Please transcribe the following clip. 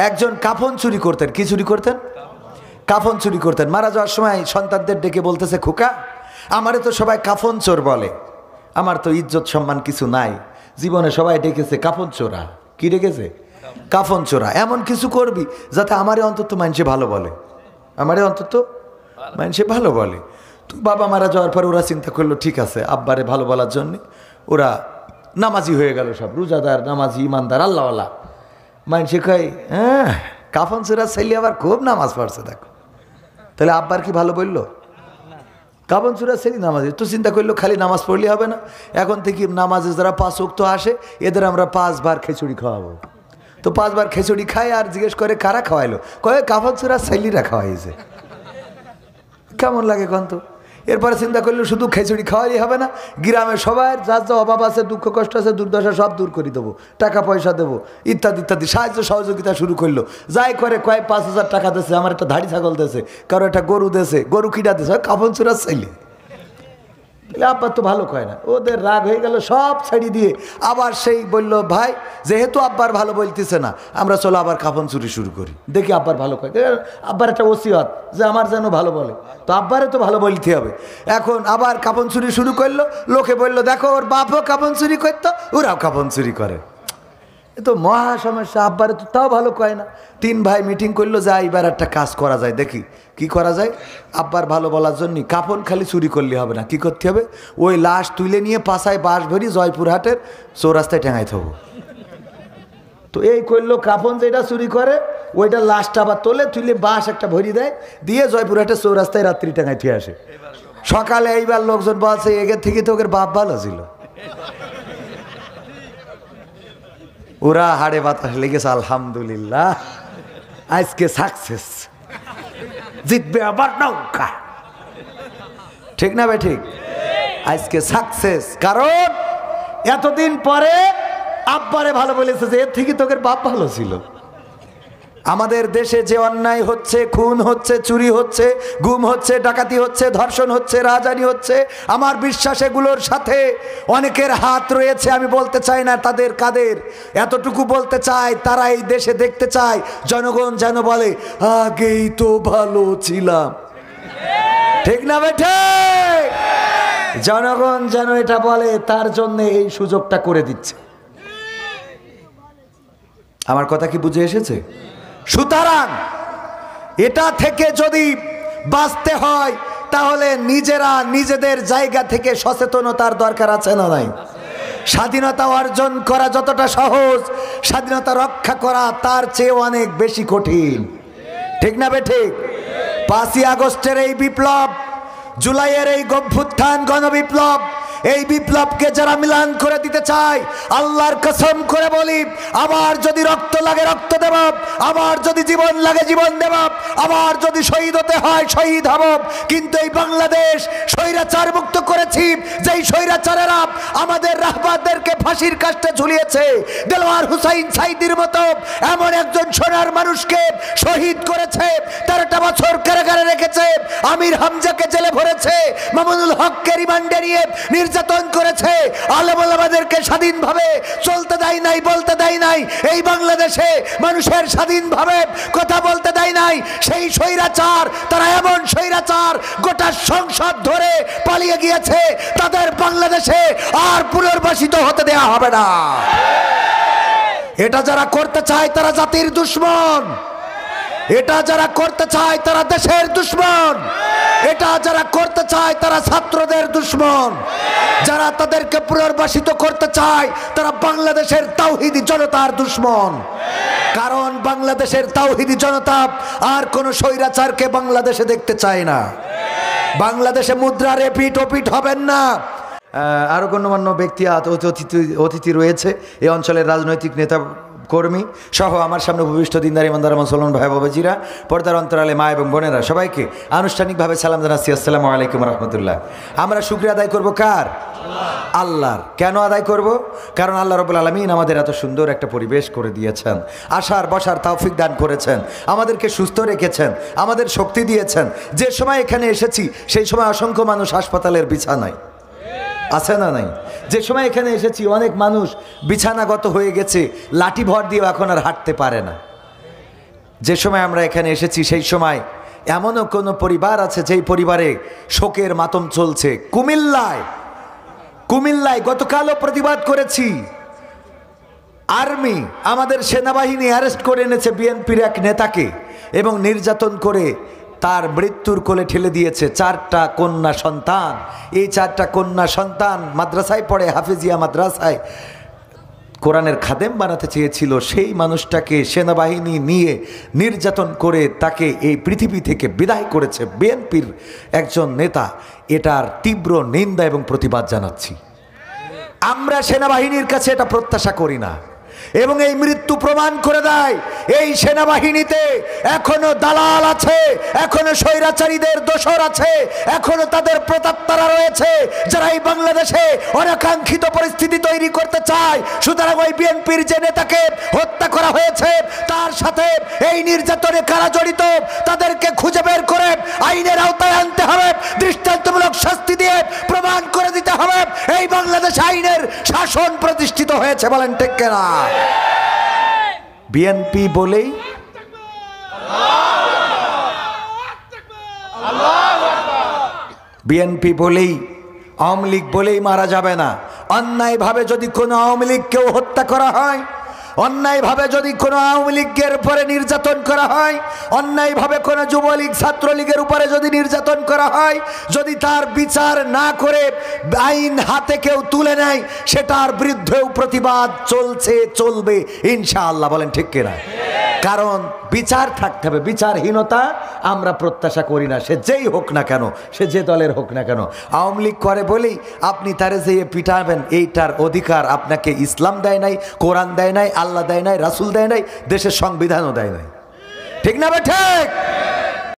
একজন কাফন চুরি করতেন। কি চুরি করতেন? কাফন চুরি করতেন। মারা যাওয়ার সময় সন্তানদের ডেকে বলতেছে, খোকা আমারে তো সবাই কাফন চোর বলে, আমার তো ইজ্জত সম্মান কিছু নাই, জীবনে সবাই ডেকেছে কাফন চোরা। কি ডেকেছে? কাফন চোরা। এমন কিছু করবি যাতে আমারে অন্তত মানুষে ভালো বলে, আমারে অন্তত মানুষে ভালো বলে। তো বাবা মারা যাওয়ার পর ওরা চিন্তা করলো ঠিক আছে, আব্বারে ভালো বলার জন্যে ওরা নামাজি হয়ে গেল, সব রোজাদার, নামাজি, ইমানদার, আল্লাহওয়ালা। মানুষে কয় হ্যাঁ কাফন চোরা ছেলে আবার খুব নামাজ পড়ছে, দেখো। তাহলে আব্বার কি ভালো বললো? কাফন চোরা ছেলে নামাজি। তো চিন্তা করলো খালি নামাজ পড়লে হবে না, এখন থেকে নামাজে যারা 5 ওয়াক্ত আসে এদের আমরা 5 বার খিচুড়ি খাওয়াবো। তো 5 বার খিচুড়ি খায় আর জিজ্ঞেস করে কারা খাওয়াইলো? কয়ে কাফন চোরা ছেলেরা খাওয়াইছে। কেমন লাগে কন তো? এরপরে চিন্তা করলো শুধু খিচুড়ি খাওয়াই হবে না, গ্রামে সবার যার যা অভাব আছে, দুঃখ কষ্ট আছে, দুর্দশা সব দূর করে দেবো, টাকা পয়সা দেবো, ইত্যাদি ইত্যাদি সাহায্য সহযোগিতা শুরু করলো। যাই করে কয়েক 5,000 টাকা দিয়েছে, আমার একটা ধাড়ি ছাগল দিয়েছে, কারো একটা গরু দিয়েছে, গরু কিনা দিয়েছে, কাফন চোরা ছেলে। আব্বা তো ভালো কয় না, ওদের রাগ হয়ে গেল, সব ছাড়ি দিয়ে আবার সেই বলল ভাই যেহেতু আব্বার ভালো বলতেছে না, আমরা চলো আবার কাফন চুরি শুরু করি, দেখি আব্বার ভালো কয়। আব্বার একটা ওসিয়ত যে আমার যেন ভালো বলে, তো আব্বারে তো ভালো বলতে হবে। এখন আবার কাফন চুরি শুরু করলো। লোকে বললো দেখো ওর বাপও কাফন চুরি করতো, ওরাও কাফন চুরি করে। এ তো মহা সমস্যা। আব্বারে তো তাও ভালো কয় না। 3 ভাই মিটিং করলো যে এবার একটা কাজ করা যায়, দেখি কি করা যায়। আব্বার ভালো বলার জন্য কাফন খালি চুরি করলে হবে না, কি করতে হবে? ওই লাশ তুলে নিয়ে পাশায় বাঁশ ভরি জয়পুরহাটের চৌরাস্তায় টেঙাই থবো। তো এই করলো, কাফন যেটা চুরি করে ওইটা লাশটা আবার তুলে বাঁশ একটা ভরি দেয়, দিয়ে জয়পুরহাটের চৌরাস্তায় রাত্রি টেঙাই থুয়ে আসে। সকালে এইবার লোকজন বলছে এগের থেকে তো ওদের বাপ ভালো ছিল। ওরা হাড়ে বাতাস লেগেছে, আলহামদুলিল্লাহ আজকে সাকসেস, জিতবে আবার নৌকা। ঠিক না ভাই? ঠিক। আজকে সাকসেস, কারণ এতদিন পরে আব্বারে ভালো বলেছে যে এর থেকে তোদের বাপ ভালো ছিল। আমাদের দেশে যে অন্যায় হচ্ছে, খুন হচ্ছে, চুরি হচ্ছে, গুম হচ্ছে, ডাকাতি হচ্ছে, ধর্ষণ হচ্ছে, রাজানি হচ্ছে, আমার বিশ্বাস এগুলোর সাথে অনেকের হাত রয়েছে। আমি বলতে চাই না তাদের কাদের, এতটুকু বলতে চাই তারা এই দেশে দেখতে চায় জনগণ যেন বলে আগেই তো ভালো ছিলাম। ঠিক না বেঠে? জনগণ যেন এটা বলে, তার জন্য এই সুযোগটা করে দিচ্ছে। আমার কথা কি বুঝে এসেছে? সুতরাং এটা থেকে যদি বাঁচতে হয় তাহলে নিজেরা নিজেদের জায়গা থেকে সচেতনতার দরকার আছে না নাই? স্বাধীনতা অর্জন করা যতটা সহজ, স্বাধীনতা রক্ষা করা তার চেয়ে অনেক বেশি কঠিন। ঠিক না বেঠিক? 5ই আগস্টের এই বিপ্লব, জুলাইয়ের এই অভ্যুত্থান, গণবিপ্লব, এই বিপ্লবকে যারা মিলান করে দিতে চায়, আল্লাহর কসম করে বলি আবার যদি রক্ত লাগে রক্ত দেব, আবার যদি জীবন লাগে জীবন দেব, আবার যদি শহীদ হতে হয় শহীদ হব। কিন্তু এই বাংলাদেশ স্বৈরাচার মুক্ত করেছি, যেই স্বৈরাচারেরা আমাদের রাহবারদেরকে ফাঁসির কাস্টে ঝুলিয়েছে, দেলোয়ার হুসাইন সাইদির মতো এমন একজন সোনার মানুষকে শহীদ করেছে, 13টা বছর কারাগারে রেখেছে, আমির হামজাকে জেলে ভরেছে, মামুনুল হককে রিমান্ডে নিয়ে নির্যাতন করেছে, আলেম ওলামাদেরকে স্বাধীনভাবে চলতে দেয় নাই, বলতে দেয় নাই, এই বাংলাদেশে মানুষের স্বাধীনভাবে কথা বলতে দেয় নাই। সেই স্বৈরাচার, তারা এমন স্বৈরাচার গোটা সংসদ ধরে পালিয়ে গিয়েছে, তাদের বাংলাদেশে আর পুনর্বাসিত হতে দেয়া হবে না। এটা যারা করতে চায় তারা জাতির দুশ্মন, এটা যারা করতে চায় তারা দেশের দুশ্মন, এটা যারা করতে চায় তারা ছাত্রদের দুশ্মন, যারা তাদেরকে পুনর্বাসিত করতে চায় তারা বাংলাদেশের তাওহীদি জনতার দুশ্মন। কারণ বাংলাদেশের তাওহীদি জনতা আর কোন স্বৈরাচারকে বাংলাদেশে দেখতে চায় না। বাংলাদেশে মুদ্রার এপিঠ ওপিঠ হবেন না। আরো গণ্যমান্য ব্যক্তি অতিথি রয়েছে, এই অঞ্চলের রাজনৈতিক নেতা কর্মী সহ আমার সামনে উপবিষ্ট দিনদার ইমানদার মুসলমান ভাই বাবাজিরা, পর্দার অন্তরালে মা এবং বোনেরা, সবাইকে আনুষ্ঠানিকভাবে সালাম জানাচ্ছি, আসসালামু আলাইকুম রহমতুল্লাহ। আমরা শুকরিয়া আদায় করব কার? আল্লাহর। কেন আদায় করব? কারণ আল্লাহ রাব্বুল আলামিন আমাদের এত সুন্দর একটা পরিবেশ করে দিয়েছেন, আসার বসার তৌফিক দান করেছেন, আমাদেরকে সুস্থ রেখেছেন, আমাদের শক্তি দিয়েছেন। যে সময় এখানে এসেছি সেই সময় অসংখ্য মানুষ হাসপাতালের বিছানায় আছে না নাই? যে সময় এখানে এসেছি অনেক মানুষ বিছানাগত হয়ে গেছে, লাঠি ভর দিয়ে এখন আর হাঁটতে পারে না। যে সময় আমরা এখানে এসেছি সেই সময় এমনও কোনো পরিবার আছে যেই পরিবারে শোকের মাতম চলছে। কুমিল্লায় গতকালও প্রতিবাদ করেছি। আর্মি, আমাদের সেনাবাহিনী অ্যারেস্ট করে এনেছে বিএনপির এক নেতাকে এবং নির্যাতন করে তার মৃত্যুর কোলে ঠেলে দিয়েছে। 4টা কন্যা সন্তান। এই 4টা কন্যা সন্তান মাদ্রাসায় পড়ে, হাফেজিয়া মাদ্রাসায় কোরআনের খাদেম বানাতে চেয়েছিল। সেই মানুষটাকে সেনাবাহিনী নিয়ে নির্যাতন করে তাকে এই পৃথিবী থেকে বিদায় করেছে বিএনপির একজন নেতা। এটার তীব্র নিন্দা এবং প্রতিবাদ জানাচ্ছি। আমরা সেনাবাহিনীর কাছে এটা প্রত্যাশা করি না এবং এই মৃত্যু প্রমাণ করে দেয় এই সেনাবাহিনীতে এখনো দালাল আছে, এখনো স্বৈরাচারীদের দোসর আছে, এখনো তাদের প্রেতাত্মারা রয়েছে যারা এই বাংলাদেশে অনাকাঙ্ক্ষিত পরিস্থিতি তৈরি করতে চায়। সুতরাং ওই বিএনপির যে নেতাকে হত্যা করা হয়েছে তার সাথে এই নির্যাতনে কারা জড়িত তাদেরকে খুঁজে বের করে আইনের আওতায় আনতে হবে, দৃষ্টান্তমূলক শাস্তি দিয়ে প্রমাণ করে দিতে হবে এই বাংলাদেশ আইনের শাসন প্রতিষ্ঠিত হয়েছে। বলেন ঠিক কিনা? বিএনপি বলেই আওয়ামী লীগ বলেই মারা যাবে না। অন্যায়ভাবে যদি কোনো আওয়ামী লীগকেও হত্যা করা হয়, অন্যায়ভাবে যদি কোনো আওয়ামী লীগের উপরে নির্যাতন করা হয়, অন্যায়ভাবে কোনো যুবলীগ ছাত্রলীগের উপরে যদি নির্যাতন করা হয়, যদি তার বিচার না করে আইন হাতে কেউ তুলে নেয়, সেটার বিরুদ্ধেও প্রতিবাদ চলবে ইনশাআল্লাহ। বলেন ঠিক কিনা? কারণ বিচার থাকতে হবে। বিচারহীনতা আমরা প্রত্যাশা করি না, সে যেই হোক না কেন, সে যে দলের হোক না কেন। আওয়ামী লীগ করে বলেই আপনি তারে যেয়ে পিটাবেন, এইটার অধিকার আপনাকে ইসলাম দেয় নাই, কোরআন দেয় নাই, আল্লাহ দেয় নাই, রাসূল দেয় নাই, দেশের সংবিধানও দেয় নাই। ঠিক না? ঠিক।